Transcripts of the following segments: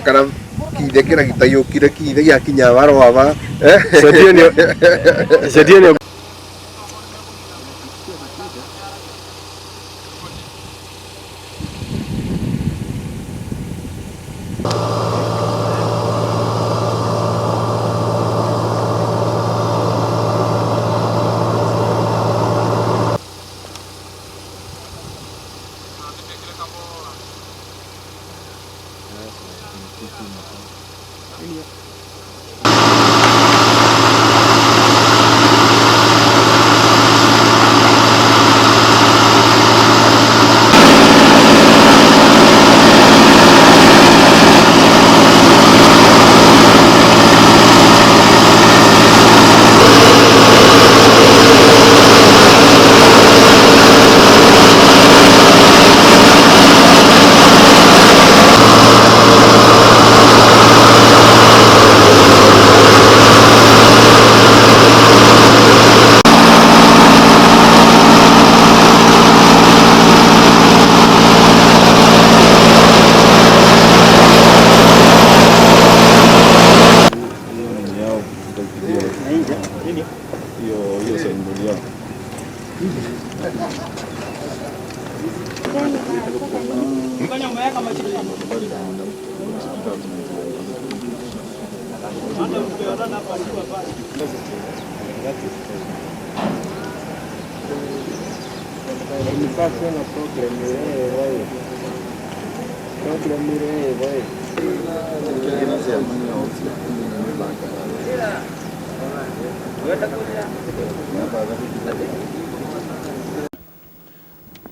Kana kide kira kita yo kira kide ya kinyawaro aba. Sedieni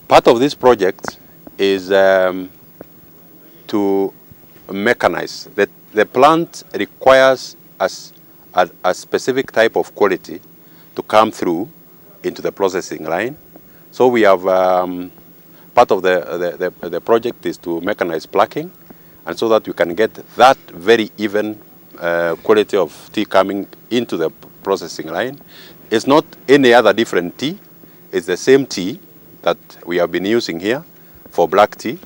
Part of this project is to mechanize. The plant requires a specific type of quality to come through into the processing line. So we have part of the project is to mechanize plucking, and so that you can get that very even quality of tea coming into the processing line. It's not any other different tea. It's the same tea that we have been using here for black tea.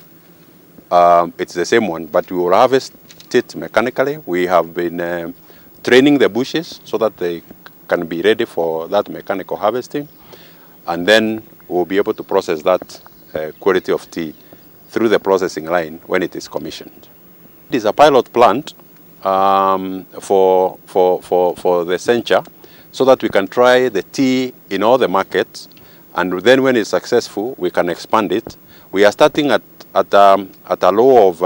It's the same one, but we will harvest it mechanically. We have been training the bushes so that they can be ready for that mechanical harvesting, and then we'll be able to process that quality of tea through the processing line when it is commissioned. It is a pilot plant for the Sencha, so that we can try the tea in all the markets, and then when it's successful, we can expand it. We are starting at a low of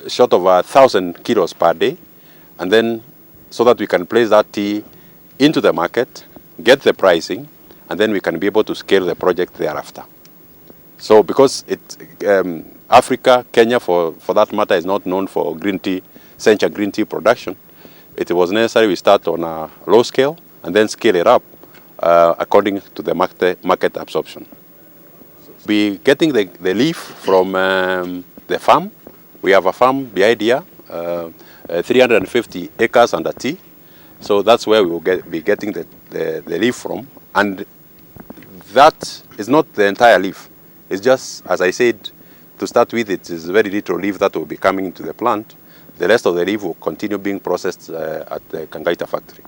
short of 1,000 kilos per day, and then so that we can place that tea into the market, get the pricing, and then we can be able to scale the project thereafter. So because Africa, Kenya for that matter, is not known for green tea, Sencha green tea production, it was necessary we start on a low scale and then scale it up according to the market absorption. Be getting the leaf from the farm. We have a farm behind here, 350 acres under tea. So that's where we will be getting the leaf from. And that is not the entire leaf. It's just, as I said, to start with, it is very little leaf that will be coming into the plant. The rest of the leaf will continue being processed at the Kirinyaga factory.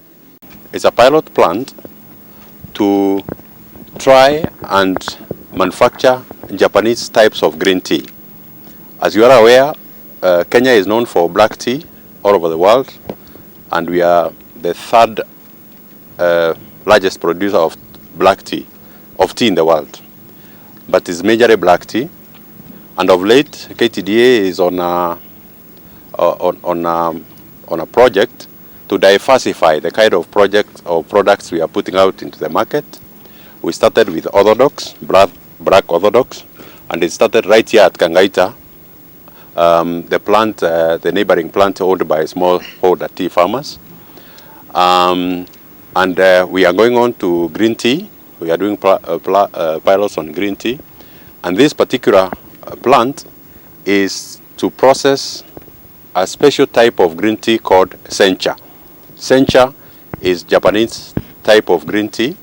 It's a pilot plant to try and manufacture Japanese types of green tea. As you are aware, Kenya is known for black tea all over the world, and we are the third largest producer of black tea, in the world. But it's majorly black tea, and of late, Ktda is on a project to diversify the kind of project or products we are putting out into the market. We started with orthodox, black orthodox, and it started right here at Kirinyaga, the plant, the neighboring plant owned by smallholder tea farmers. And we are going on to green tea. We are doing pilots on green tea. And this particular plant is to process a special type of green tea called Sencha. Sencha is Japanese type of green tea,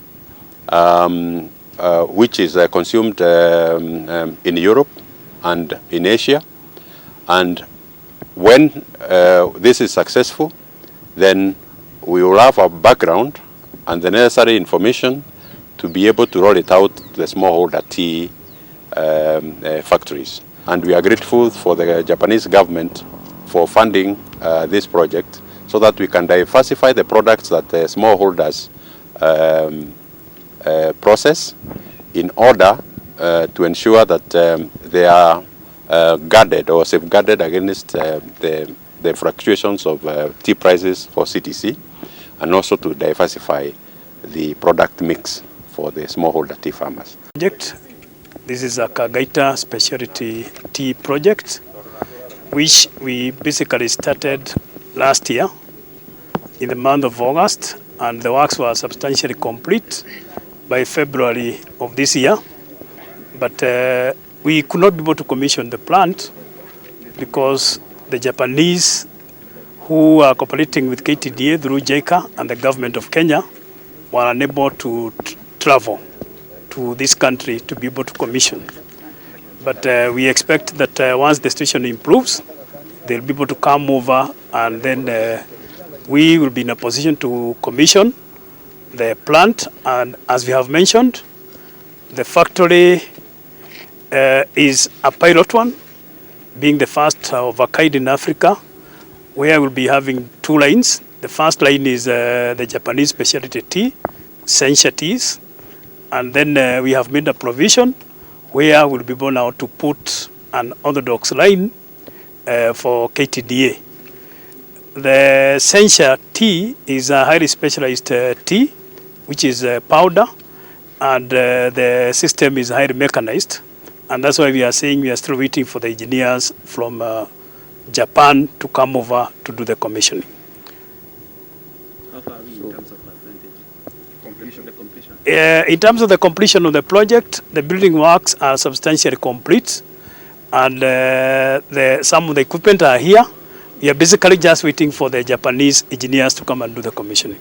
which is consumed in Europe and in Asia. And when this is successful, then we will have a background and the necessary information to be able to roll it out to the smallholder tea factories. And we are grateful for the Japanese government for funding this project so that we can diversify the products that the smallholders process in order to ensure that they are guarded or safeguarded against the fluctuations of tea prices for CTC, and also to diversify the product mix for the smallholder tea farmers. This is a Ktda Speciality tea project, which we basically started last year in the month of August, and the works were substantially complete by February of this year. But we could not be able to commission the plant because the Japanese, who are cooperating with Ktda through JICA and the government of Kenya, were unable to travel to this country to be able to commission. But we expect that once the situation improves, they'll be able to come over, and then we will be in a position to commission the plant. And as we have mentioned, the factory is a pilot one, being the first of a kind in Africa, where we'll be having 2 lines. The first line is the Japanese specialty tea, Sencha teas, and then we have made a provision where we'll be able now to put an orthodox line for Ktda. The Sencha tea is a highly specialized tea, which is powder, and the system is highly mechanized. And that's why we are saying we are still waiting for the engineers from Japan to come over to do the commissioning. How far are we in terms of percentage? Completion. In terms of the completion of the project, the building works are substantially complete, and some of the equipment are here. We are basically just waiting for the Japanese engineers to come and do the commissioning.